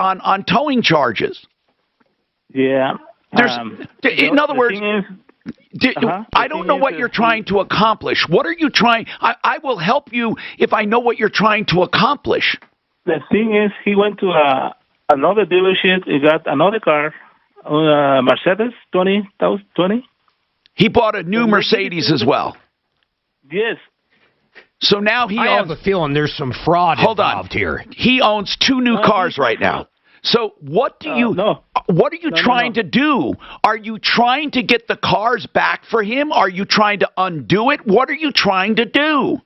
on towing charges. Yeah. In other words, I don't know what you're trying to accomplish. What are you trying? I will help you if I know what you're trying to accomplish. The thing is, he went to another dealership. He got another car, Mercedes 2020. He bought a new Mercedes as well. Yes. So now he owns... I have a feeling there's some fraud involved here. He owns 2 new cars right now. So what do you... What are you trying to do? Are you trying to get the cars back for him? Are you trying to undo it? What are you trying to do?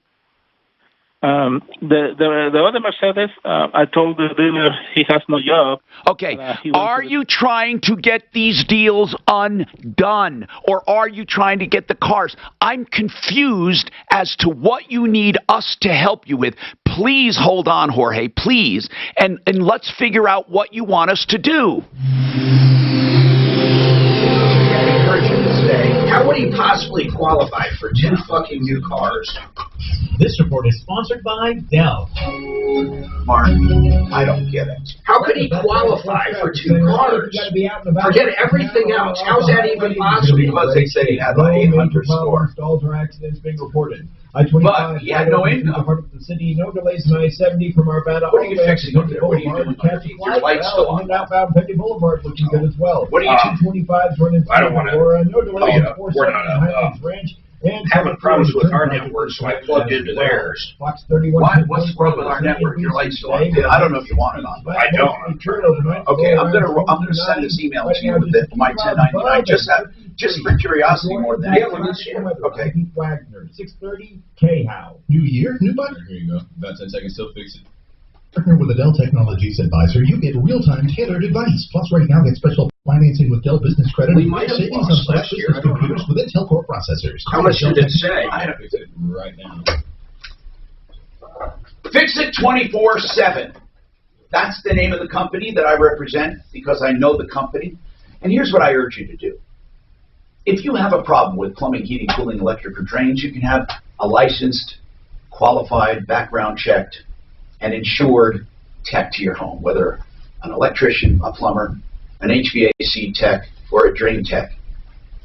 The other Mercedes, I told the dealer he has no job. Okay. Are you trying to get these deals undone, or are you trying to get the cars? I'm confused as to what you need us to help you with. Please hold on, Jorge, please, and let's figure out what you want us to do. How would he possibly qualify for 2 fucking new cars? This report is sponsored by Dell. Mark, I don't get it. How could he qualify for 2 cars? Forget everything else. How's that even possible? Because they say he had an 800 score. Stalls or accidents being reported. But he had no income. The city, no delays on I-70 from Arvada. What are you fixing up there? What are you doing? Your light's still on. Outbound Petty Boulevard looking good as well. What are you 225s running through I don't want to. No delays on 470 Ranch. Having problems with our network, so I plugged into theirs. Fox 31. What's the problem with our network? Your light's still on. I don't know if you want it on. I don't. Okay, I'm gonna send this email to you with my 1099. Just for curiosity more than anything. Okay. Wagner, 630 K-How. New year, new button. Here you go. About 10 seconds, still fix it. Partner with a Dell Technologies Advisor, you get real-time tailored advice. Plus, right now, get special financing with Dell Business Credit. We might have savings lost on last year. business computers with Intel Core processors. How much did it say? I have to fix it right now. Fix It 24/7. That's the name of the company that I represent because I know the company. And here's what I urge you to do. If you have a problem with plumbing, heating, cooling, electric, or drains, you can have a licensed, qualified, background-checked, and insured tech to your home, whether an electrician, a plumber, an HVAC tech, or a drain tech.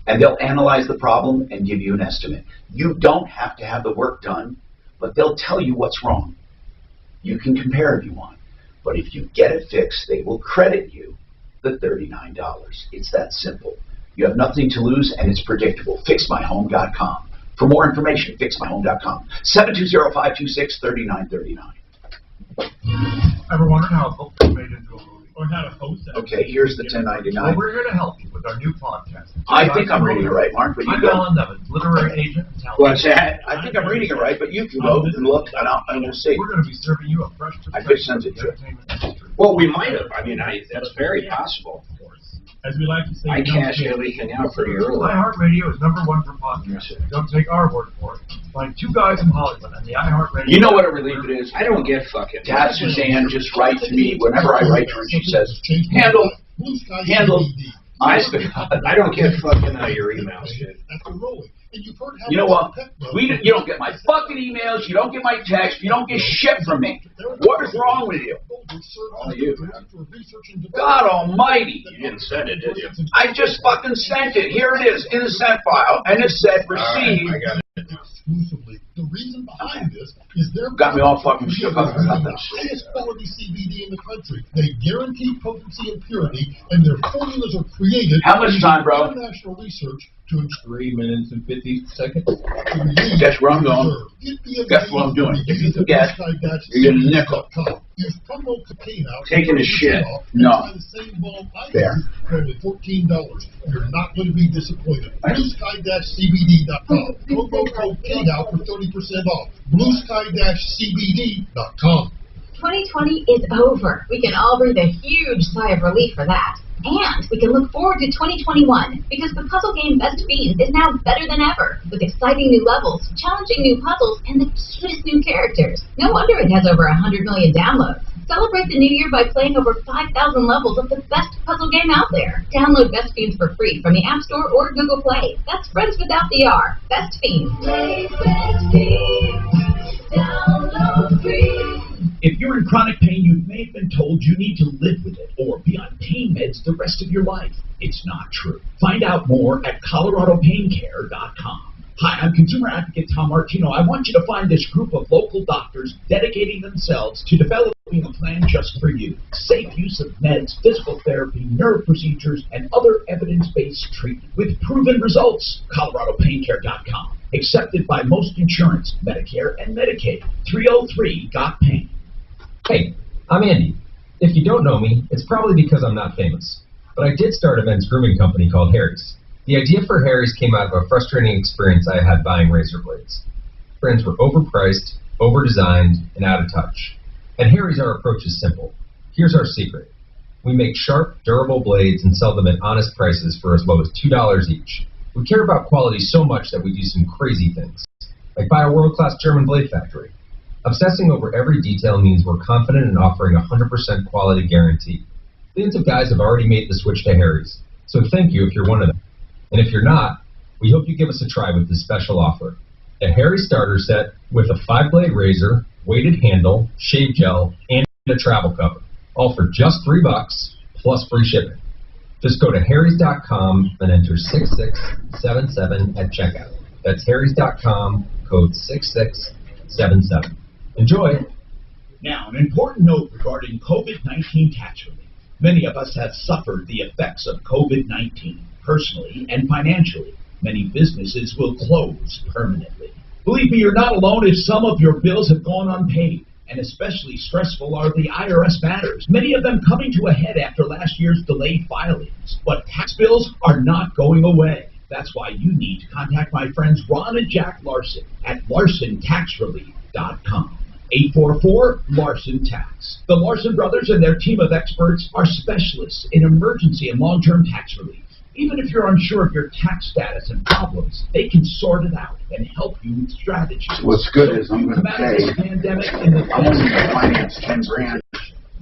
And they'll analyze the problem and give you an estimate. You don't have to have the work done, but they'll tell you what's wrong. You can compare if you want. But if you get it fixed, they will credit you the $39. It's that simple. You have nothing to lose, and it's predictable. FixMyHome.com. For more information, FixMyHome.com. 720-526-3939. Ever wondered how a book was made into a movie? Or how to host it? Okay, here's the 1099. Well, we're here to help you with our new podcast. I think I'm reading it right, Mark, but you I'm go. Alan Nevins, literary agent and talent. What's that? I think I'm reading it right, but you can go and look, and we'll see. We're going to be serving you a fresh I could send it to you. Well, we might have. I mean, that's very possible. As we like to say, I cashed everything out pretty early. iHeartRadio is #1 for podcasts. Don't take our word for it. Find 2 guys in Hollywood on the iHeartRadio. You know what a relief it is? I don't get fucking. To have Suzanne just write to me whenever I write to her, she says, handle. Honest to God. I don't get fucking your emails, shit. You know what? You don't get my fucking emails. You don't get my text. You don't get shit from me. What is wrong with you? Only you, man. God almighty. You didn't send it, did you? I just fucking sent it. Here it is in the sent file, and it said received. I got it. Exclusively. The reason behind this is they're got me all fucking shook up about the highest quality CBD in the country. They guarantee potency and purity, and their formulas are created. How much time, bro? International research to 3 minutes and 50 seconds. Guess where I'm going. Guess what I'm doing. If you forget, you get a nickel. Taking a shit. No. There. Only $14. You're not going to be disappointed. BlueSky-CBD.com. Promo code KNOW for 30% off. BlueSky-CBD.com. 2020 is over. We can all breathe a huge sigh of relief for that. And we can look forward to 2021 because the puzzle game Best Fiends is now better than ever with exciting new levels, challenging new puzzles, and the cutest new characters. No wonder it has over 100 million downloads. Celebrate the new year by playing over 5,000 levels of the best puzzle game out there. Download Best Fiends for free from the App Store or Google Play. That's friends without the R. Best Fiends. Play Best Fiends. Download free. If you're in chronic pain, you may have been told you need to live with it or be on pain meds the rest of your life. It's not true. Find out more at ColoradoPainCare.com. Hi, I'm consumer advocate Tom Martino. I want you to find this group of local doctors dedicating themselves to developing a plan just for you. Safe use of meds, physical therapy, nerve procedures, and other evidence-based treatment with proven results. ColoradoPainCare.com. Accepted by most insurance, Medicare, and Medicaid. 303-GOT-PAIN. Hey, I'm Andy. If you don't know me, it's probably because I'm not famous. But I did start a men's grooming company called Harry's. The idea for Harry's came out of a frustrating experience I had buying razor blades. Brands were overpriced, overdesigned, and out of touch. At Harry's, our approach is simple. Here's our secret. We make sharp, durable blades and sell them at honest prices for as low as $2 each. We care about quality so much that we do some crazy things, like buy a world-class German blade factory. Obsessing over every detail means we're confident in offering a 100% quality guarantee. Millions of guys have already made the switch to Harry's, so thank you if you're one of them. And if you're not, we hope you give us a try with this special offer. A Harry's starter set with a 5-blade razor, weighted handle, shave gel, and a travel cover. All for just $3 plus free shipping. Just go to harrys.com and enter 6677 at checkout. That's harrys.com, code 6677. Enjoy! Now, an important note regarding COVID-19 tax relief. Many of us have suffered the effects of COVID-19, personally and financially. Many businesses will close permanently. Believe me, you're not alone if some of your bills have gone unpaid. And especially stressful are the IRS matters, many of them coming to a head after last year's delayed filings. But tax bills are not going away. That's why you need to contact my friends Ron and Jack Larson at LarsonTaxRelief.com. 844-LARSON-TAX. The Larson brothers and their team of experts are specialists in emergency and long-term tax relief. Even if you're unsure of your tax status and problems, they can sort it out and help you with strategies. What's good is I'm going to pay. I'm only going to finance 10 grand.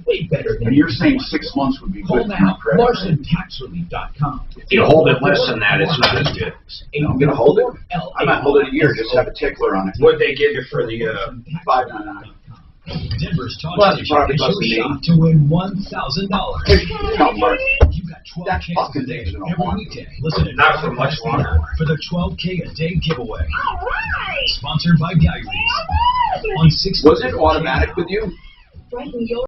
Way better than and you're saying 6 months would be call good. Now, LarsonTaxRelief.com. If you hold it less than that, it's not as good. I'm going to hold it. I might hold it a year. Just have a tickler on it. What'd they give you for the $5.99? Denver's talk Well, station is your shot to win $1,000. Not much. You got 12K That's a fucking day decent. every weekday. Listen to Not for much longer. for the 12K a day giveaway. All right. Sponsored by Geiries. On 6 Was it automatic with you? Brighten your home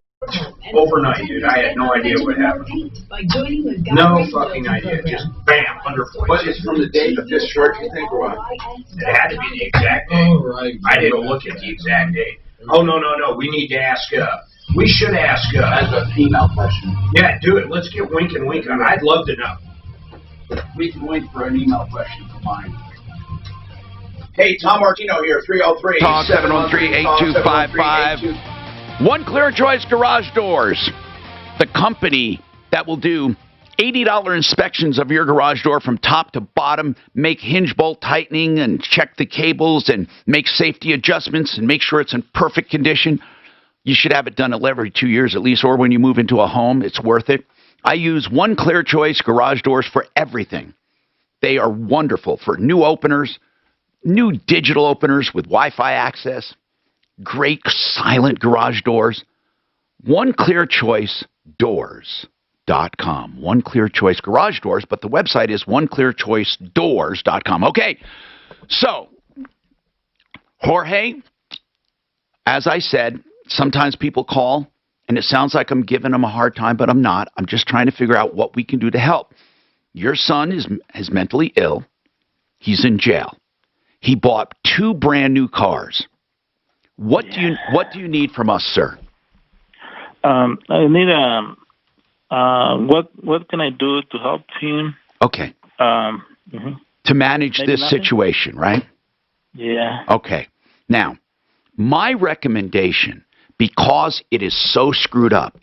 and Overnight, dude. I had no idea what happened. by joining the No Geiries fucking loyalty idea. program. Just bam, under. But it's from the date of discharge, you think, or what? It had to be the exact date. Oh, right. I didn't look at the exact date. Oh, no. We need to ask, we should ask, That's an email question. yeah, do it. Let's get Wink and Wink on. I'd love to know. We can wait for an email question from mine. Hey, Tom Martino here, 303. Talk 713-8255. One Clear Choice Garage Doors, the company that will do $80 inspections of your garage door from top to bottom, make hinge bolt tightening and check the cables and make safety adjustments and make sure it's in perfect condition. You should have it done every 2 years at least, or when you move into a home, it's worth it. I use One Clear Choice Garage Doors for everything. They are wonderful for new openers, new digital openers with Wi-Fi access, great silent garage doors. One Clear Choice Doors.com. One Clear Choice Garage Doors, but the website is oneclearchoicedoors.com. Okay, so, Jorge, as I said, sometimes people call, and it sounds like I'm giving them a hard time, but I'm not. I'm just trying to figure out what we can do to help. Your son is mentally ill. He's in jail. He bought 2 brand new cars. What do you need from us, sir? I need what can I do to help him? Okay. To manage Maybe this nothing? situation, right? Yeah. Okay. Now, my recommendation, because it is so screwed up,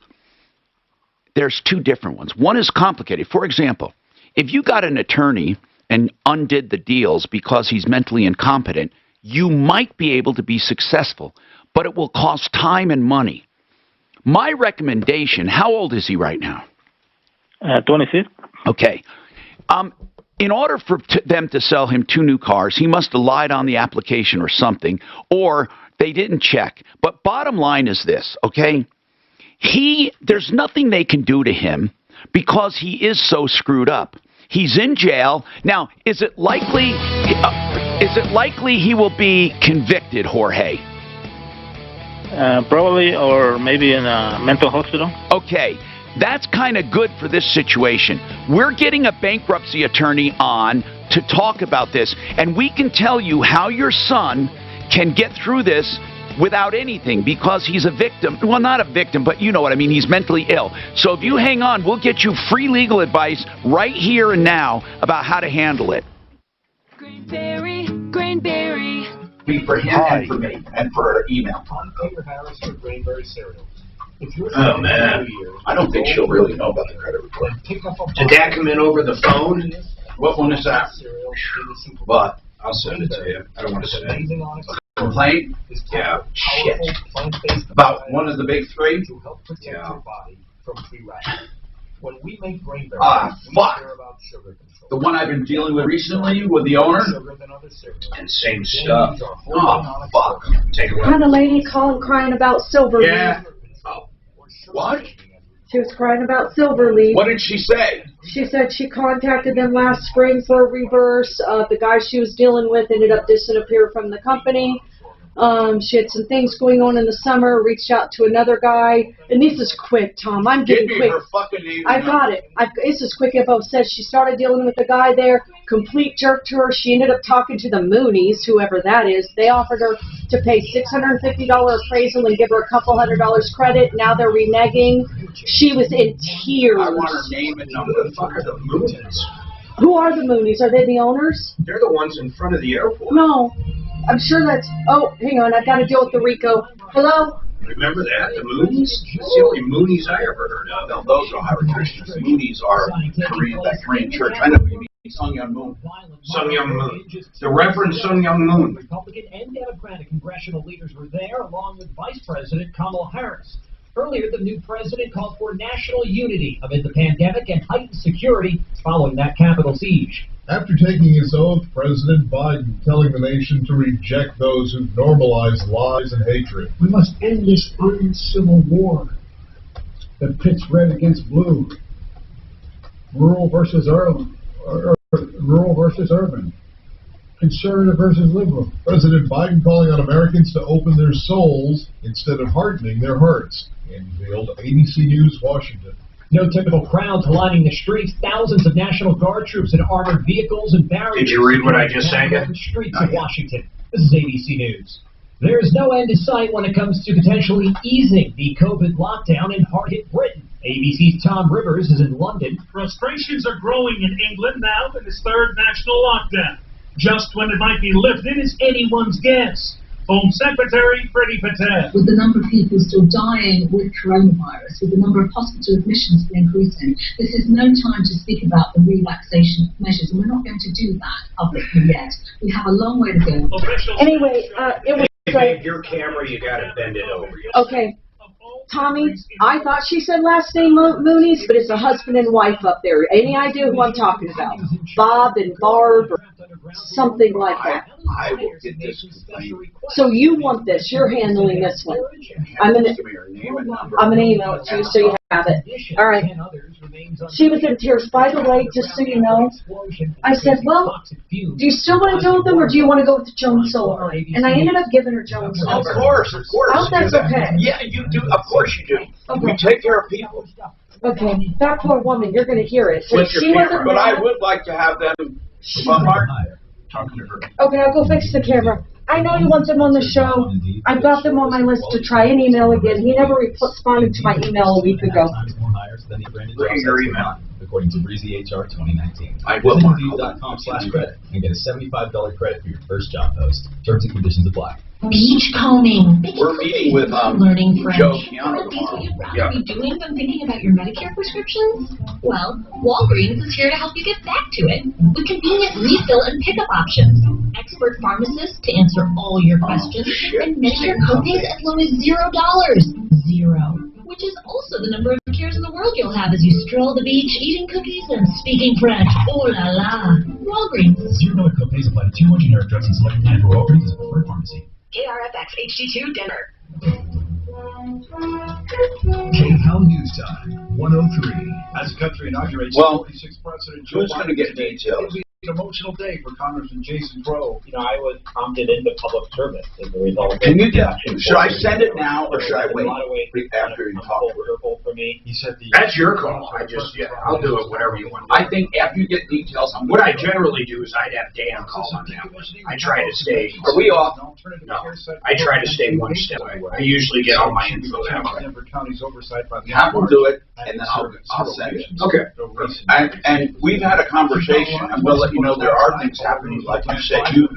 there's 2 different ones. One is complicated. For example, if you got an attorney and undid the deals because he's mentally incompetent, you might be able to be successful, but it will cost time and money. My recommendation, how old is he right now? 26. Okay. In order for them to sell him 2 new cars, he must have lied on the application or something, or They didn't check. But bottom line is this, okay? There's nothing they can do to him because he is so screwed up. He's in jail. Now, is it likely he will be convicted, Jorge? Probably, or maybe in a mental hospital. Okay, that's kind of good for this situation. We're getting a bankruptcy attorney on to talk about this, and we can tell you how your son can get through this without anything because he's a victim. Well, not a victim, but you know what I mean. He's mentally ill. So if you hang on, we'll get you free legal advice right here and now about how to handle it. Grainberry. For him and for me, and for email. I'm Peter Harris for Grainberry Cereal. Oh, man. I don't think she'll really know about the credit report. Did that come in over the phone? What one is that? What? I'll send it to you. I don't want to say. Complaint? Yeah. Shit. About one of the big three? To help protect your body from free radicals. When we make Grainberry, fuck. we care about sugar control. The one I've been dealing with recently with the owner? And same stuff. Oh, fuck. Take it away. Had a lady calling crying about Silver Leaf. Yeah. Oh. What? She was crying about Silver Leaf. What did she say? She said she contacted them last spring for a reverse. The guy she was dealing with ended up disappearing from the company. She had some things going on in the summer, reached out to another guy. And this is quick, Tom. I'm getting quick. Her fucking name. I got it. This is quick info. Says she started dealing with the guy there. Complete jerk to her. She ended up talking to the Moonies, whoever that is. They offered her to pay $650 appraisal and give her a couple $100 credit. Now they're reneging. She was in tears. I want her name and number. Who the fuck are the Moonies? Who are the Moonies? Are they the owners? They're the ones in front of the airport. No. I'm sure that's... Oh, hang on. I've got to deal with the Rico. Hello? Remember that? The Moonies? That's the only Moonies I ever heard of. No, those are Hare Krishnas. The Moonies are Korean, that Korean church. I know what you mean. Sung Young Moon. Sung Young Moon. The Reverend Sung Young Moon. Republican and Democratic congressional leaders were there, along with Vice President Kamala Harris. Earlier, the new president called for national unity amid the pandemic and heightened security following that Capitol siege. After taking his oath, President Biden telling the nation to reject those who normalize lies and hatred. We must end this uncivil war that pits red against blue, rural versus urban, conservative versus liberal. President Biden calling on Americans to open their souls instead of hardening their hearts. Enfield, ABC News, Washington. No typical crowds lining the streets. Thousands of National Guard troops in armored vehicles and barriers. Did you read what I just sang? The streets of Washington. This is ABC News. There is no end in sight when it comes to potentially easing the COVID lockdown in hard-hit Britain. ABC's Tom Rivers is in London. Frustrations are growing in England now for this third national lockdown. Just when it might be lifted is anyone's guess. Home Secretary Priti Patel. With the number of people still dying with coronavirus, with the number of hospital admissions increasing, this is no time to speak about the relaxation of measures, and we're not going to do that publicly yet. We have a long way to go. Anyway, it was Hey, your camera, you gotta bend it over. Okay. Tommy, I thought she said last name Moonies, but it's a husband and wife up there. Any idea who I'm talking about? Bob and Barb or something like that. I will get this complaint. So you want this. You're handling this one. I'm going to email it to you so you have it. All right. She was in tears. By the way, just so you know, I said, well, do you still want to go with them or do you want to go with Joan Sullivan? And I ended up giving her Joan Sullivan. Of course. I hope that's okay. Yeah, you do. Of course you do. Okay. We take care of people. Okay, that poor woman, you're going to hear it. With She your wasn't camera, but I mad. would like to have them. Mark, talking to her. Okay, I'll go fix the camera. I know you want them on the show. I've got them on my list to try and email again. He never responded to my email a week ago. Look at your email. According to Breezy HR 2019. I will. Visit Indeed.com/credit and get a $75 credit for your first job post. Terms and conditions apply. Beachcombing. We're meeting with Learning French. Joe Piano tomorrow. What would you rather be doing than thinking about your Medicare prescriptions? Well, Walgreens is here to help you get back to it with convenient refill and pickup options. Expert pharmacists to answer all your questions, and Medicare copays as low as $0. Zero. Which is also the number of cares in the world you'll have as you stroll the beach, eating cookies and speaking French. Oh la la. Walgreens. $0 copays apply to 2 more generic drugs and select brand for Walgreens as a preferred pharmacy. KRFX HD2 Denver. KCAL News Time, 103. As the country inaugurates 46th President Joe who's going to get details? An emotional day for Congressman Jason Crow. I was prompted into public service as a result. Can you should I send it now or should I wait after you talk to her? For me. He said That's your call. I'll do it whatever you want. I think after you get details, What I generally do is I'd have Dan call on that one. I try to stay. Are we off? No. I try to stay one step away. I usually get all my info that way. Have them do it, and then I'll send it. Okay. And we've had a conversation. I'm going to let you know there are things happening. Like you said, you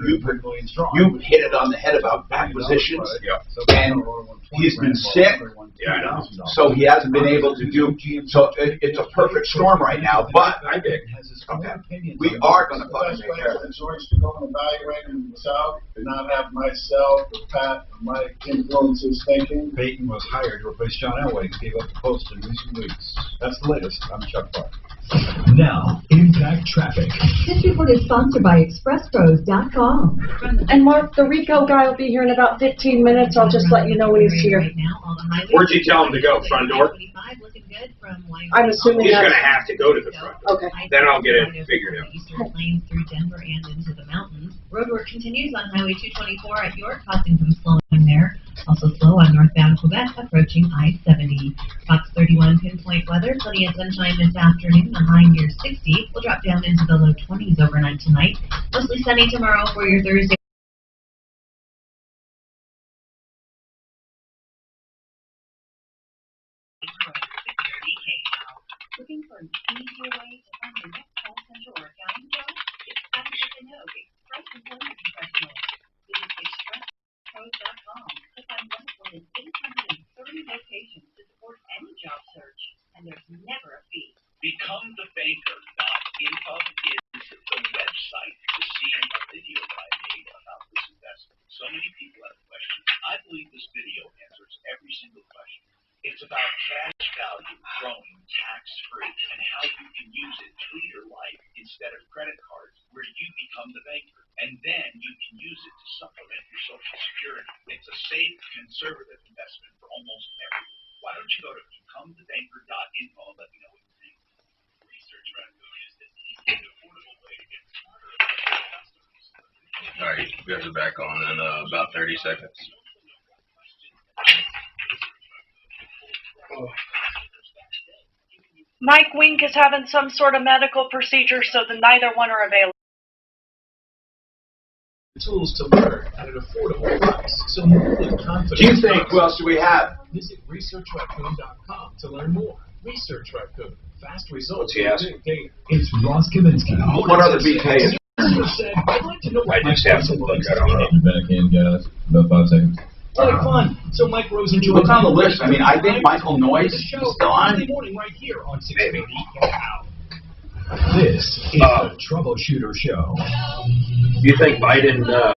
hit it on the head about acquisitions. And he's been sick. Yeah, I know. So he hasn't been able to do. So it's a perfect storm right now. But okay, we are going to fucking take care of this. To go and evaluate himself and not have myself or Pat or Mike influence his thinking. Peyton was hired to replace John Elway, who gave up the post in recent weeks. That's the latest. I'm Chuck Clark. Now, Impact Traffic. This report is sponsored by ExpressPros.com. And Mark, the Rico guy will be here in about 15 minutes. I'll just let you know when he's here. Where'd you tell him to go? Front door? I'm assuming He's that's... going to have to go to the front door. Okay. Then I'll get it figured out. Eastern lanes through Denver and into the mountains. Roadwork continues on Highway 224 at York, causing some slowing there. Also slow on northbound Quebec, approaching I-70. Fox 31 pinpoint weather, plenty of sunshine this afternoon. A high near 60. We'll drop down into the low 20s overnight tonight. Mostly sunny tomorrow for your Thursday. Looking for an easier way to find your next call center or accounting job? It's time to get to know Express Employment Professionals. Visit ExpressPros.com to find one of more than 830 locations to support any job search. And there's never a fee. BecomeTheBanker.info is the website to see a video that I made about this investment. So many people have questions. I believe this video answers every single question. It's about cash value growing tax-free and how you can use it through your life instead of credit cards, where you become the banker. And then you can use it to supplement your Social Security. It's a safe, conservative investment for almost everyone. Why don't you go to becomethebanker.info and let me know what you think. Research Raccoon is the easy and affordable way to get smarter about your customers. All right, you guys are back on in about 30 seconds. Mike Wink is having some sort of medical procedure, so neither one are available. Tools to learn at an affordable price. So move with confidence. Do you think, who else do we have? Visit ResearchRaccoon.com to learn more. Research Raccoon. Fast results. What's he asking? It's Ross Kaminsky. What other BK is? I just have to look. I don't know. Back in, guys. About 5 seconds. Like fun. So Mike Rose enjoyed. Look on the list. I mean, I think Michael Noyce is still on. Monday morning right here on 680 KCAL. This is the Troubleshooter Show. Do you think Biden...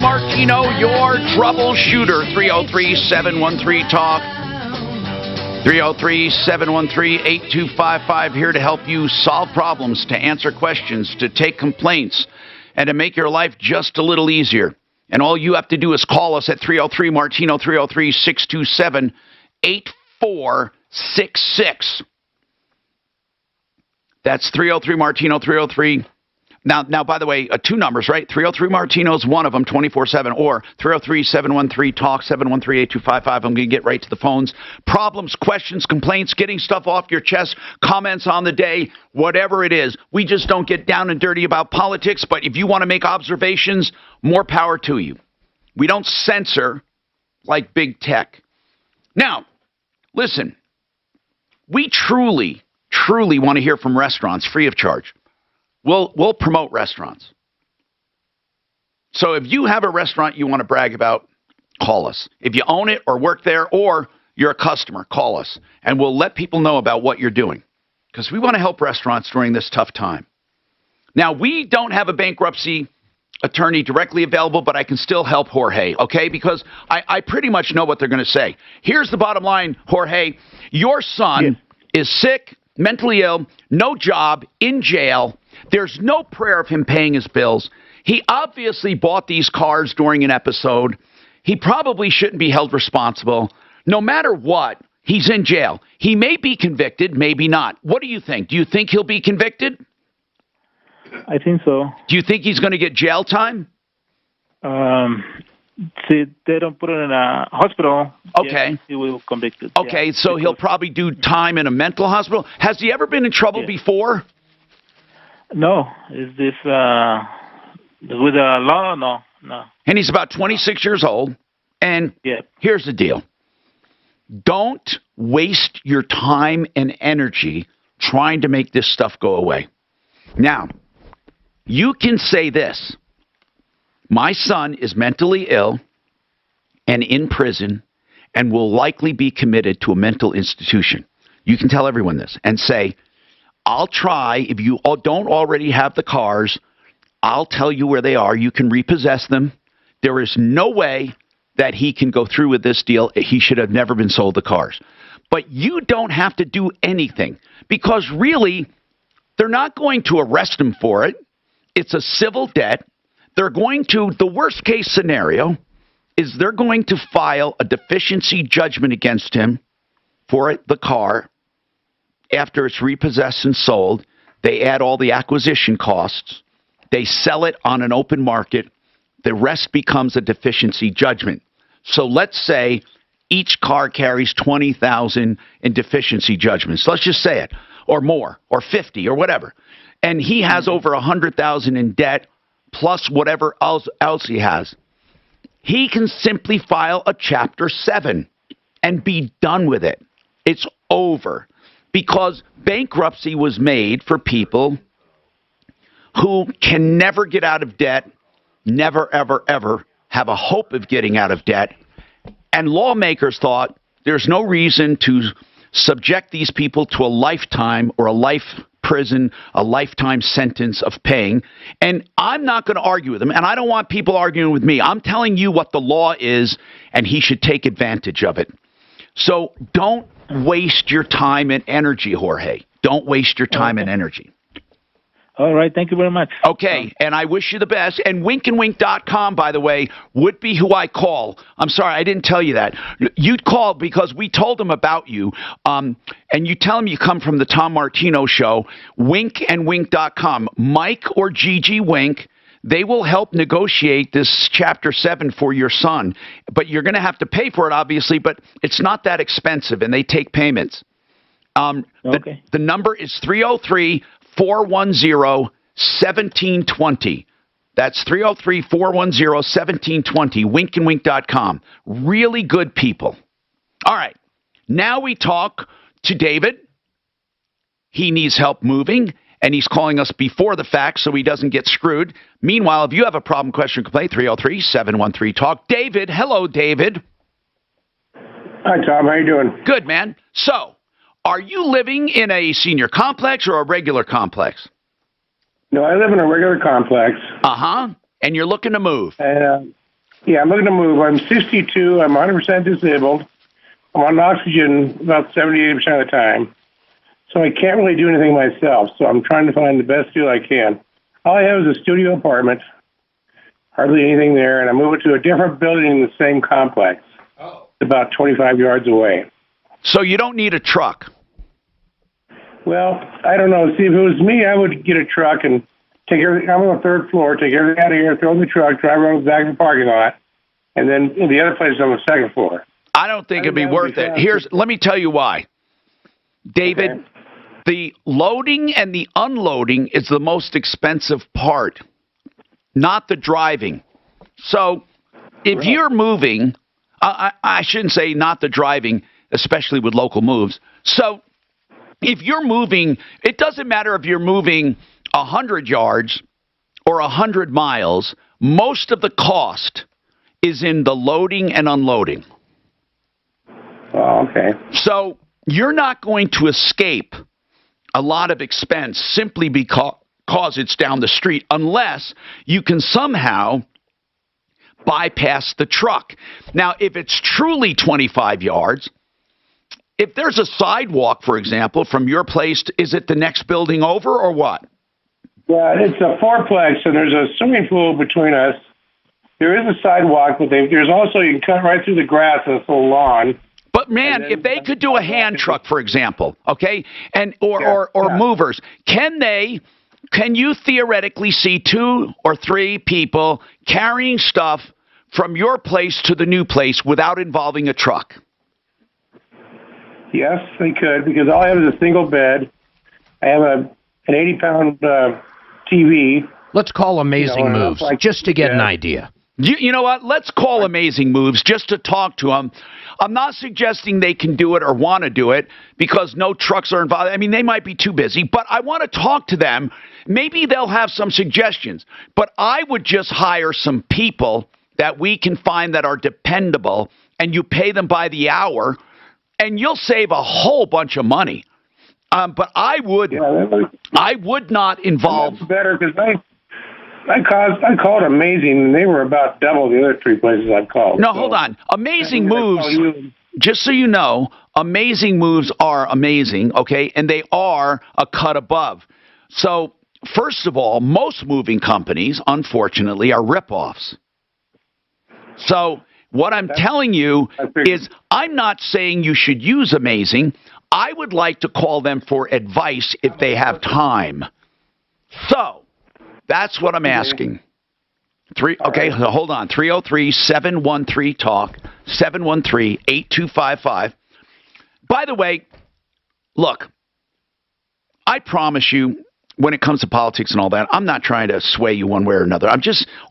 Martino, your troubleshooter. 303-713-TALK. 303-713-8255, here to help you solve problems, to answer questions, to take complaints, and to make your life just a little easier. And all you have to do is call us at 303-MARTINO, 303-627-8466. That's 303-MARTINO, 303. Now, by the way, 2 numbers, right? 303-MARTINO is one of them, 24/7, or 303-713-TALK, 713-8255. I'm going to get right to the phones. Problems, questions, complaints, getting stuff off your chest, comments on the day, whatever it is. We just don't get down and dirty about politics, but if you want to make observations, more power to you. We don't censor like big tech. Now, listen, we truly want to hear from restaurants free of charge. We'll promote restaurants. So if you have a restaurant you want to brag about, call us. If you own it or work there or you're a customer, call us. And we'll let people know about what you're doing. Because we want to help restaurants during this tough time. Now, we don't have a bankruptcy attorney directly available, but I can still help Jorge, okay? Because I pretty much know what they're going to say. Here's the bottom line, Jorge. Your son is sick. mentally ill, no job, in jail. There's no prayer of him paying his bills. He obviously bought these cars during an episode. He probably shouldn't be held responsible. No matter what, he's in jail. He may be convicted, maybe not. What do you think? Do you think he'll be convicted? I think so. Do you think he's going to get jail time? See, they don't put him in a hospital. Okay. Yes, he will convicted. Okay, so he'll probably do time in a mental hospital. Has he ever been in trouble before? No. Is this with a law? No. And he's about 26 years old. And here's the deal. Don't waste your time and energy trying to make this stuff go away. Now, you can say this. My son is mentally ill and in prison and will likely be committed to a mental institution. You can tell everyone this and say, I'll try. If you don't already have the cars, I'll tell you where they are. You can repossess them. There is no way that he can go through with this deal. He should have never been sold the cars. But you don't have to do anything because really, they're not going to arrest him for it. It's a civil debt. They're going to, the worst case scenario is they're going to file a deficiency judgment against him for the car. After it's repossessed and sold, they add all the acquisition costs. They sell it on an open market. The rest becomes a deficiency judgment. So let's say each car carries $20,000 in deficiency judgments. Let's just say it, or more, or 50, or whatever. And he has over $100,000 in debt, plus whatever else he has. He can simply file a Chapter 7 and be done with it. It's over. Because bankruptcy was made for people who can never get out of debt, never, ever, ever have a hope of getting out of debt. And lawmakers thought there's no reason to subject these people to a lifetime or a life prison, a lifetime sentence of paying. And I'm not going to argue with them, and I don't want people arguing with me. I'm telling you what the law is, and he should take advantage of it. So don't waste your time and energy, Jorge. Don't waste your time and energy. All right. Thank you very much. Okay. And I wish you the best. And winkandwink.com, by the way, would be who I call. I'm sorry, I didn't tell you that. You'd call because we told them about you. And you tell them you come from the Tom Martino Show, winkandwink.com. Mike or Gigi Wink, they will help negotiate this Chapter 7 for your son. But you're going to have to pay for it, obviously, but it's not that expensive, and they take payments. The number is 303-410-1720. That's 303-410-1720, winkandwink.com. Really good people. All right. Now we talk to David. He needs help moving, and he's calling us before the fact so he doesn't get screwed. Meanwhile, if you have a problem, question, complaint, 303-713-TALK. David. Hello, David. Hi, Tom. How you doing? Good, man. So, are you living in a senior complex or a regular complex? No, I live in a regular complex. Uh-huh. And you're looking to move? Yeah, I'm looking to move. I'm 62. I'm 100% disabled. I'm on oxygen about 70-80% of the time. So I can't really do anything myself. So I'm trying to find the best deal I can. All I have is a studio apartment. Hardly anything there. And I'm moving to a different building in the same complex. Oh. About 25 yards away. So you don't need a truck? Well, I don't know. See, if it was me, I would get a truck and take everything. I'm on the third floor, take everything out of here, throw in the truck, drive around the back of the parking lot, and then the other place is on the second floor. I don't think it'd be worth it. Let me tell you why. David, the loading and the unloading is the most expensive part, not the driving. So if you're moving, I shouldn't say not the driving, especially with local moves. So if you're moving, it doesn't matter if you're moving 100 yards or 100 miles. Most of the cost is in the loading and unloading. Oh, okay. So you're not going to escape a lot of expense simply because it's down the street unless you can somehow bypass the truck. Now, if it's truly 25 yards, if there's a sidewalk, for example, from your place, is it the next building over or what? Yeah, it's a fourplex, and there's a swimming pool between us. There is a sidewalk, but there's also, you can cut right through the grass and it's a lawn. But man, if they could do a hand truck, for example, okay, and or movers, can you theoretically see 2 or 3 people carrying stuff from your place to the new place without involving a truck? Yes, they could, because all I have is a single bed. I have an 80-pound TV. Let's call Amazing Moves, just to get an idea. You know what? Let's call Amazing Moves just to talk to them. I'm not suggesting they can do it or want to do it because no trucks are involved. I mean, they might be too busy, but I want to talk to them. Maybe they'll have some suggestions. But I would just hire some people that we can find that are dependable, and you pay them by the hour, and you'll save a whole bunch of money. But I would not involve. That's better because I called Amazing, and they were about double the other 3 places I've called. No, hold on. Amazing Moves, just so you know, Amazing Moves are amazing, okay? And they are a cut above. So, first of all, most moving companies, unfortunately, are ripoffs. So, what I'm telling you is I'm not saying you should use Amazing. I would like to call them for advice if they have time. So, that's what I'm asking. Okay, so hold on. 303-713-TALK, 713-8255. By the way, look, I promise you, when it comes to politics and all that, I'm not trying to sway you one way or another.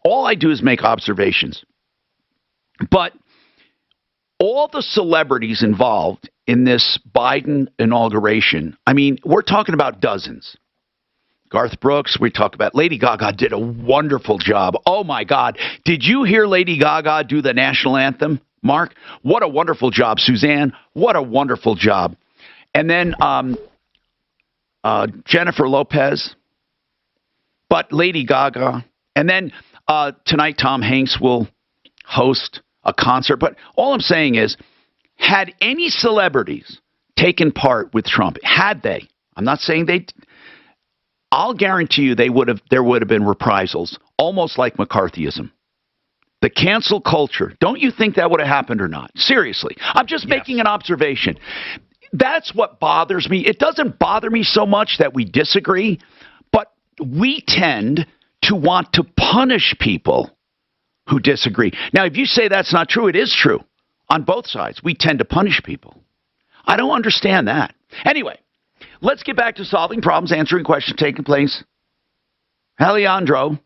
All I do is make observations. But all the celebrities involved in this Biden inauguration, I mean, we're talking about dozens. Garth Brooks, we talk about Lady Gaga did a wonderful job. Oh, my God. Did you hear Lady Gaga do the national anthem, Mark? What a wonderful job. Suzanne, what a wonderful job. And then Jennifer Lopez, but Lady Gaga. And then tonight Tom Hanks will host a concert. But all I'm saying is, had any celebrities taken part with Trump, had they, I'm not saying they, I'll guarantee you there would have been reprisals, almost like McCarthyism. The cancel culture, don't you think that would have happened or not? Seriously. I'm just making an observation. That's what bothers me. It doesn't bother me so much that we disagree, but we tend to want to punish people who disagree. Now, if you say that's not true, it is true. On both sides, we tend to punish people. I don't understand that. Anyway, let's get back to solving problems, answering questions taking place. Alejandro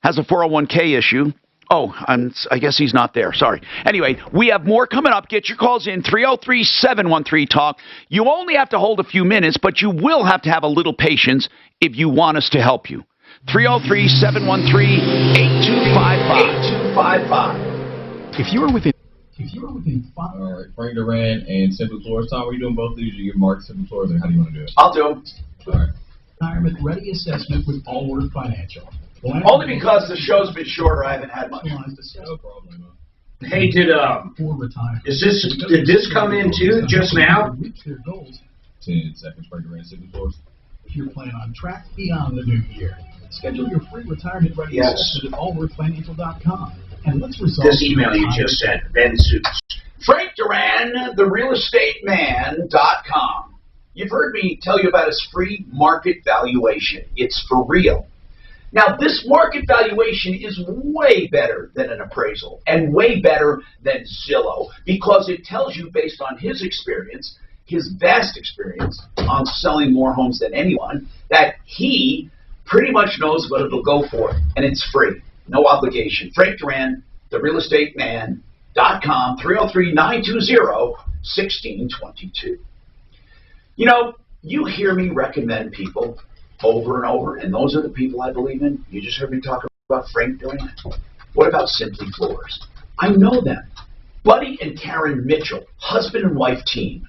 has a 401k issue. Oh, I guess he's not there. Sorry. Anyway, we have more coming up. Get your calls in, 303-713-TALK. You only have to hold a few minutes, but you will have to have a little patience if you want us to help you. 303-713-8255. If you are within 5. All right, Frank Duran and Simple Floors. Tom, are you doing both of these? Or you Mark Simple Floors, or how do you want to do it? I'll do them. All right. Retirement ready assessment with Allward Financial. Only because the show's been shorter, I haven't had much. No problem. Hey, did this come in too just now? 10 seconds, Frank Duran, Simple Floors. If you're planning on track beyond the new year, schedule your free retirement ready assessment at allwardfinancial.com. And let's resolve this email you just sent, Ben Suits. Frank Duran, therealestateman.com. You've heard me tell you about his free market valuation. It's for real. Now, this market valuation is way better than an appraisal and way better than Zillow because it tells you, based on his experience, his vast experience on selling more homes than anyone, that he pretty much knows what it'll go for, and it's free. No obligation. Frank Duran, therealestateman.com, 303-920-1622. You know, you hear me recommend people over and over, and those are the people I believe in. You just heard me talk about Frank Duran. What about Simply Floors? I know them. Buddy and Karen Mitchell, husband and wife team.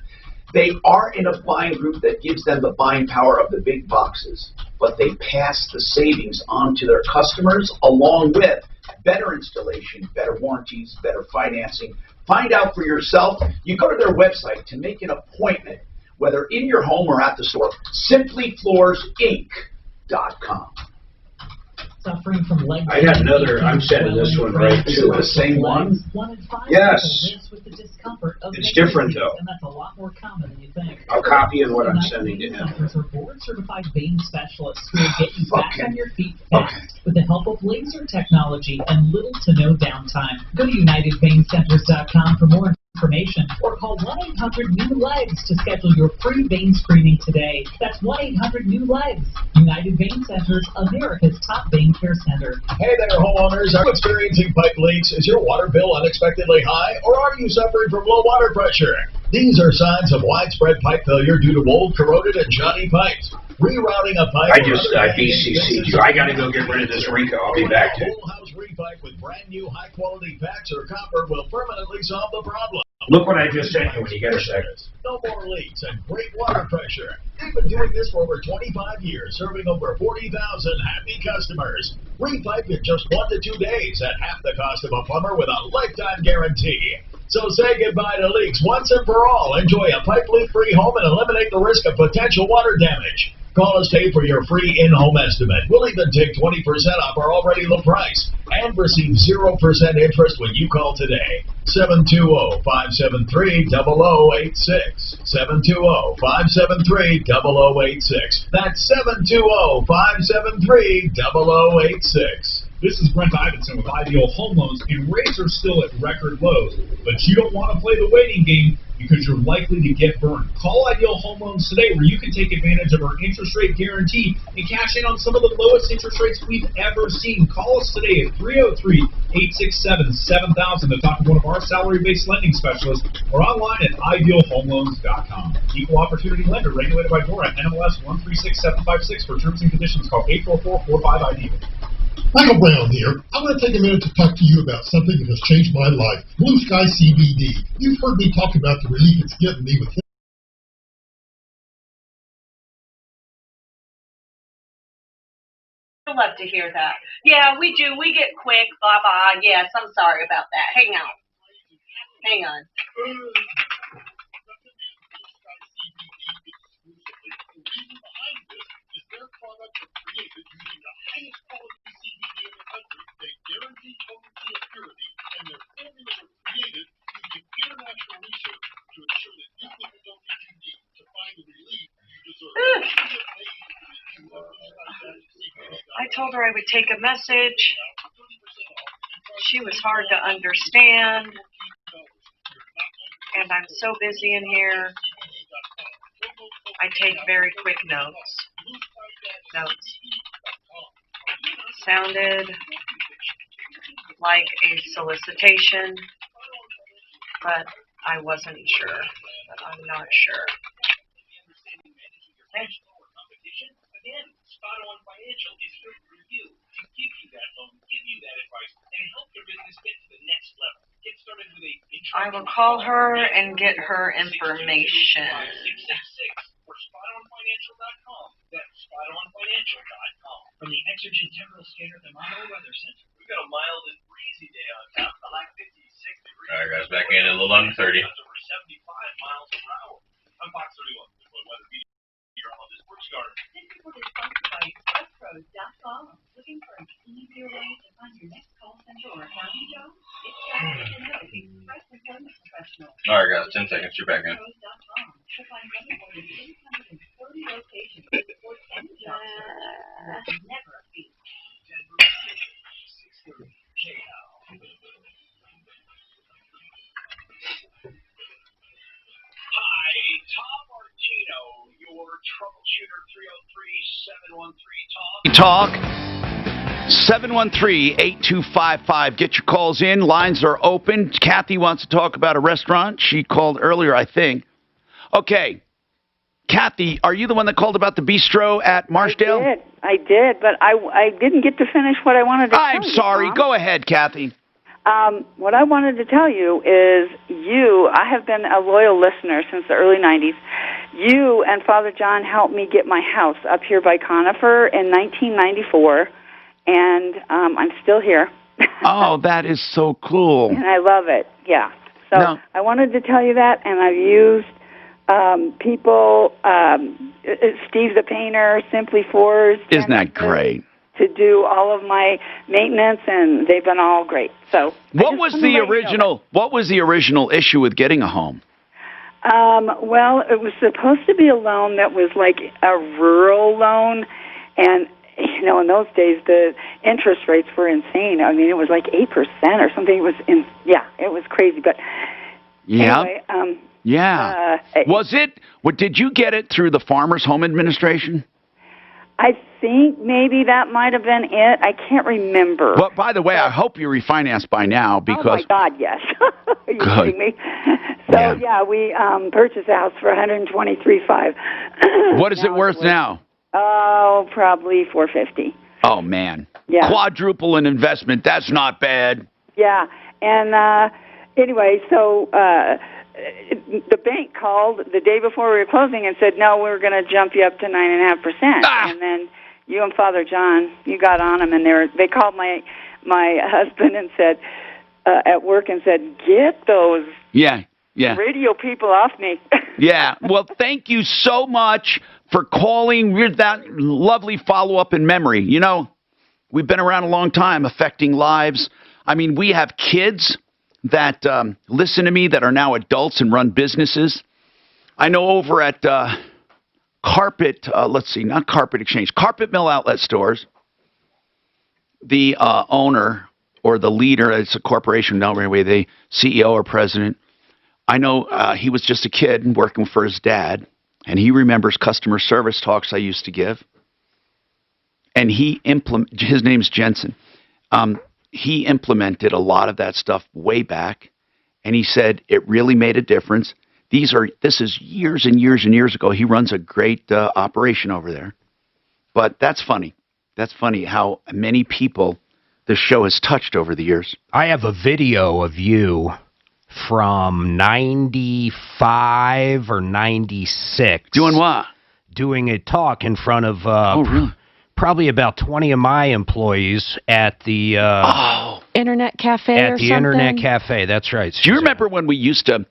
They are in a buying group that gives them the buying power of the big boxes, but they pass the savings on to their customers along with better installation, better warranties, better financing, Find out for yourself. You go to their website to make an appointment, whether in your home or at the store, simplyfloorsinc.com. Suffering from leg I got another. I'm sending this one right Is to it the same one? Yes. It's different though. And that's a lot more common than you think. I'll copy in what I'm sending to him. Centers are board-certified vein specialists who will get you back on your feet fast with the help of laser technology and little to no downtime. Go to UnitedVeinCenters.com for more information or call 1-800-NEW-LEGS to schedule your free vein screening today. That's 1-800-NEW-LEGS. United Vein Centers, America's top vein care center. Hey there, homeowners. Are you experiencing pipe leaks? Is your water bill unexpectedly high? Or are you suffering from low water pressure? These are signs of widespread pipe failure due to old, corroded, and shoddy pipes. Rerouting a pipe... I BCC'd you. I got to go get rid of this Rico. I'll be back to you. Whole house repipe with brand new high-quality PAX or copper will permanently solve the problem. Look what I just sent you when you get a second. No more leaks and great water pressure. They've been doing this for over 25 years, serving over 40,000 happy customers. Repipe in just 1 to 2 days at half the cost of a plumber with a lifetime guarantee. So say goodbye to leaks once and for all. Enjoy a pipe leak-free home and eliminate the risk of potential water damage. Call us today for your free in-home estimate. We'll even take 20% off our already low price and receive 0% interest when you call today. 720-573-0086. 720-573-0086. That's 720-573-0086. This is Brent Ivinson with Ideal Home Loans, and rates are still at record lows. But you don't want to play the waiting game because you're likely to get burned. Call Ideal Home Loans today where you can take advantage of our interest rate guarantee and cash in on some of the lowest interest rates we've ever seen. Call us today at 303-867-7000 to talk to one of our salary-based lending specialists or online at idealhomeloans.com. Equal opportunity lender regulated by DORA, NMLS 136756. For terms and conditions, call 844-45-IDEAL. Michael Brown here. I want to take a minute to talk to you about something that has changed my life. Blue Sky CBD. You've heard me talk about the relief it's given me with... I'd love to hear that. Yeah, we do. We get quick, blah, blah. Yes, I'm sorry about that. Hang on. Hang on. I told her I would take a message. She was hard to understand. And I'm so busy in here. I take very quick notes. Sounded like a solicitation, but I wasn't sure. But I'm not sure. Okay. Again, Spot On Financial is here for you to give you that loan, give you that advice, and help your business get to the next level. Get started with a... I will call her and get her information. Or SpotOnFinancial.com. That's SpotOnFinancial.com. From the Exergen Temporal Scanner at the Monterey Weather Center. We've got a mild and breezy day on tap. The high 56 degrees. All right, guys, back in a little under 30. Over 75 miles per hour. I'm Fox 31. Weather beat your on this work starter. This report is sponsored by ExpressPros.com. Looking for an easier way to find your next call center or accounting job? It's time to know Express Employment Professional. All right, guys, 10 seconds. You're back in. To find one of more than 830 locations to support any job search. Never a fee. Hi, Tom Martino, your troubleshooter 303-713-TALK. Talk 713-8255. Get your calls in. Lines are open. Kathy wants to talk about a restaurant. She called earlier, I think. Okay. Kathy, are you the one that called about the bistro at Marsdale? I did, but I didn't get to finish what I wanted to tell you. I'm sorry. Tom. Go ahead, Kathy. What I wanted to tell you is I have been a loyal listener since the early 90s. You and Father John helped me get my house up here by Conifer in 1994, and I'm still here. Oh, that is so cool. And I love it, yeah. So No. I wanted to tell you that, and I've used people, Steve the Painter, Simply Forged. Isn't that great? To do all of my maintenance, and they've been all great. So what was the original issue with getting a home? Well, it was supposed to be a loan that was like a rural loan, and in those days the interest rates were insane. I mean, it was like 8% or something. It was it was crazy. But anyway, was it? Did you get it through the Farmers Home Administration? I think maybe that might have been it. I can't remember. Well, by the way, I hope you refinanced by now because. Oh my God, yes. Are you kidding me? So we purchased a house for $123,500. What is it worth now? Oh, probably $450,000. Oh man. Yeah. Quadruple in investment. That's not bad. Yeah, and anyway, so. The bank called the day before we were closing and said, no, we're going to jump you up to 9.5%. And then you and Father John, you got on them, and they called my husband and said, at work, and said, get those radio people off me. Yeah. Well, thank you so much for calling. We're that lovely follow-up in memory. We've been around a long time, affecting lives. I mean, we have kids that listen to me that are now adults and run businesses. I know over at Carpet Mill Outlet Stores, the owner or the leader, it's a corporation, not really the CEO or president. I know he was just a kid working for his dad, and he remembers customer service talks I used to give. And his name's Jensen. He implemented a lot of that stuff way back, and he said it really made a difference. This is years and years and years ago. He runs a great operation over there. But that's funny. That's funny how many people this show has touched over the years. I have a video of you from 95 or 96. Doing what? Doing a talk in front of really? Probably about 20 of my employees at the Internet Cafe at the Internet Cafe. That's right. Do you remember when we used to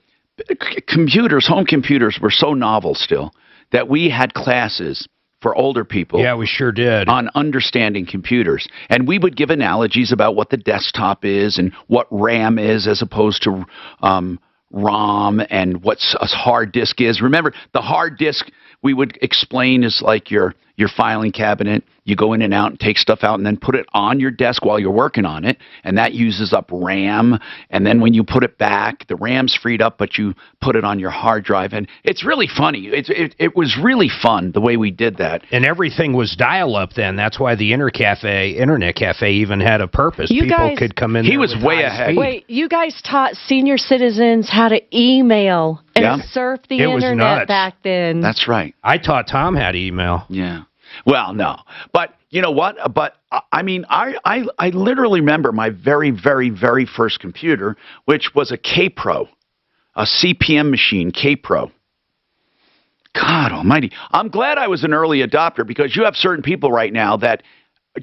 home computers were so novel still that we had classes for older people? Yeah, we sure did. On understanding computers. And we would give analogies about what the desktop is and what RAM is as opposed to ROM and what a hard disk is. Remember, the hard disk we would explain is like your filing cabinet. You go in and out and take stuff out and then put it on your desk while you're working on it, and that uses up RAM. And then when you put it back, the RAM's freed up, but you put it on your hard drive. And it's really funny. It was really fun the way we did that. And everything was dial-up then. That's why the Internet Cafe even had a purpose. People could come in. He was way ahead. Wait, you guys taught senior citizens how to email and surf the Internet back then. That's right. I taught Tom how to email. Yeah. Well, no. But you know what? But I mean, I literally remember my very, very, very first computer, which was a K-Pro, a CPM machine, K-Pro. God almighty. I'm glad I was an early adopter because you have certain people right now that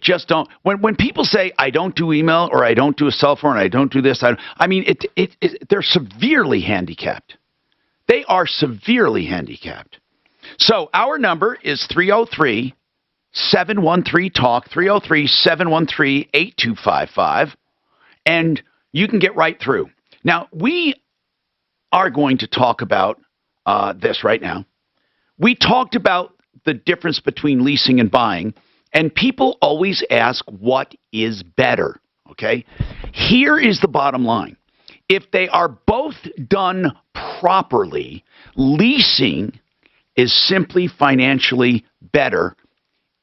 just don't. When people say, I don't do email or I don't do a cell phone or I don't do this, they're severely handicapped. They are severely handicapped. So our number is 303-713-TALK, 303-713-8255, and you can get right through. Now, we are going to talk about this right now. We talked about the difference between leasing and buying, and people always ask, what is better? Okay? Here is the bottom line. If they are both done properly, leasing is simply financially better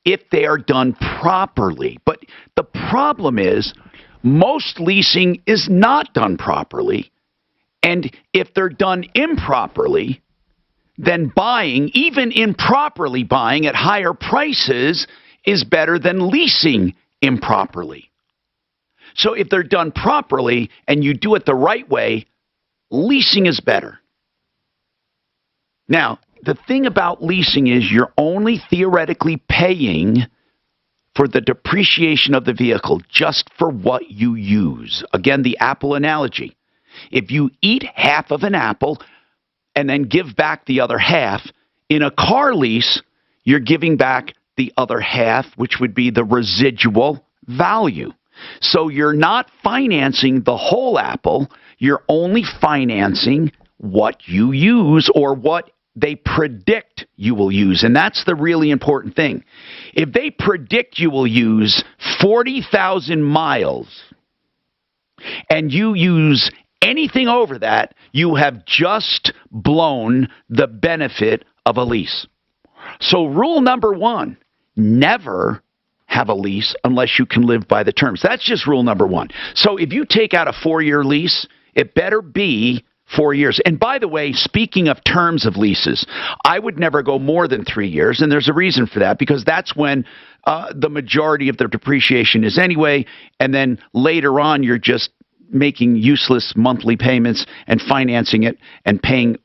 if they are done properly. But the problem is most leasing is not done properly. And if they're done improperly, then buying, even improperly buying at higher prices, is better than leasing improperly. So if they're done properly and you do it the right way, leasing is better. Now, the thing about leasing is you're only theoretically paying for the depreciation of the vehicle just for what you use. Again, the Apple analogy. If you eat half of an apple and then give back the other half, in a car lease, you're giving back the other half, which would be the residual value. So you're not financing the whole apple. You're only financing what you use or what they predict you will use. And that's the really important thing. If they predict you will use 40,000 miles and you use anything over that, you have just blown the benefit of a lease. So rule number 1, never have a lease unless you can live by the terms. That's just rule number 1. So if you take out a 4-year lease, it better be 4 years. And by the way, speaking of terms of leases, I would never go more than 3 years. And there's a reason for that, because that's when the majority of the depreciation is anyway. And then later on, you're just making useless monthly payments and financing it and paying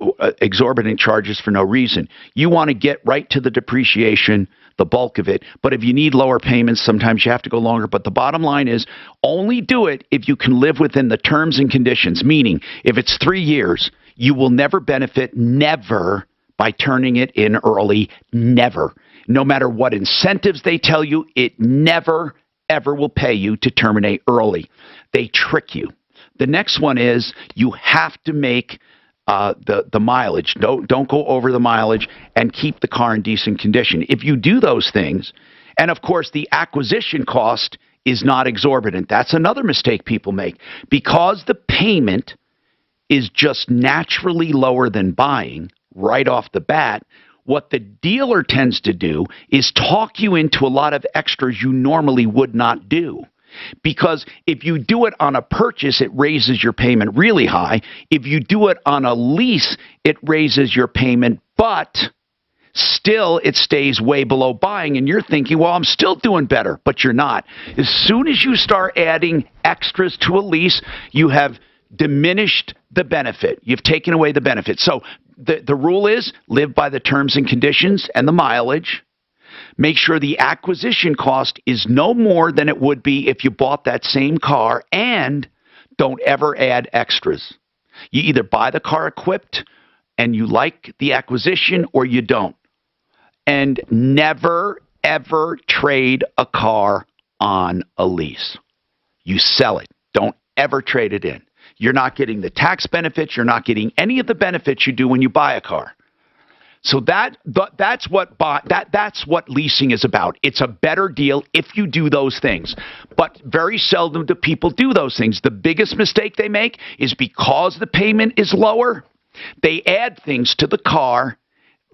exorbitant charges for no reason. You want to get right to the depreciation, the bulk of it. But if you need lower payments, sometimes you have to go longer. But the bottom line is only do it if you can live within the terms and conditions, meaning if it's 3 years, you will never benefit, never, by turning it in early, never. No matter what incentives they tell you, it never, ever will pay you to terminate early. They trick you. The next one is you have to make the mileage. Don't go over the mileage and keep the car in decent condition. If you do those things, and of course the acquisition cost is not exorbitant. That's another mistake people make. Because the payment is just naturally lower than buying right off the bat, what the dealer tends to do is talk you into a lot of extras you normally would not do. Because if you do it on a purchase, it raises your payment really high. If you do it on a lease, it raises your payment, but still it stays way below buying. And you're thinking, well, I'm still doing better, but you're not. As soon as you start adding extras to a lease, you have diminished the benefit. You've taken away the benefit. So the rule is live by the terms and conditions and the mileage. Make sure the acquisition cost is no more than it would be if you bought that same car, and don't ever add extras. You either buy the car equipped and you like the acquisition, or you don't. And never, ever trade a car on a lease. You sell it. Don't ever trade it in. You're not getting the tax benefits. You're not getting any of the benefits you do when you buy a car. So that's what leasing is about. It's a better deal if you do those things. But very seldom do people do those things. The biggest mistake they make is because the payment is lower, they add things to the car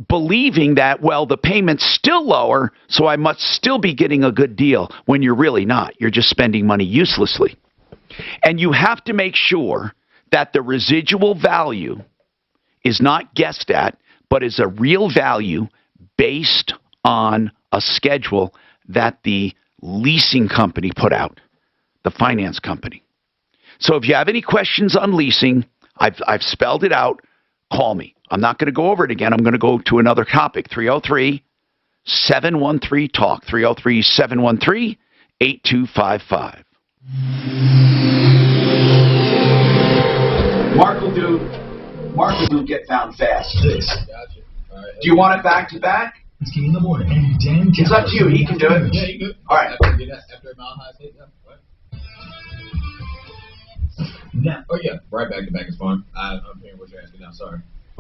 believing that, well, the payment's still lower, so I must still be getting a good deal, when you're really not. You're just spending money uselessly. And you have to make sure that the residual value is not guessed at, but is a real value based on a schedule that the leasing company put out, the finance company. So if you have any questions on leasing, I've spelled it out. Call me. I'm not going to go over it again. I'm going to go to another topic. 303-713-TALK. 303-713-8255. Mark will do get found fast. Gotcha. All right. Do you want it back to back? It's Key in the Morning. And Dan, it's up to you. He can do it. Yeah, you good. All right. After a Mile High State, yeah. Right. Now, right back to back is fine. I'm hearing what you're asking now. Sorry.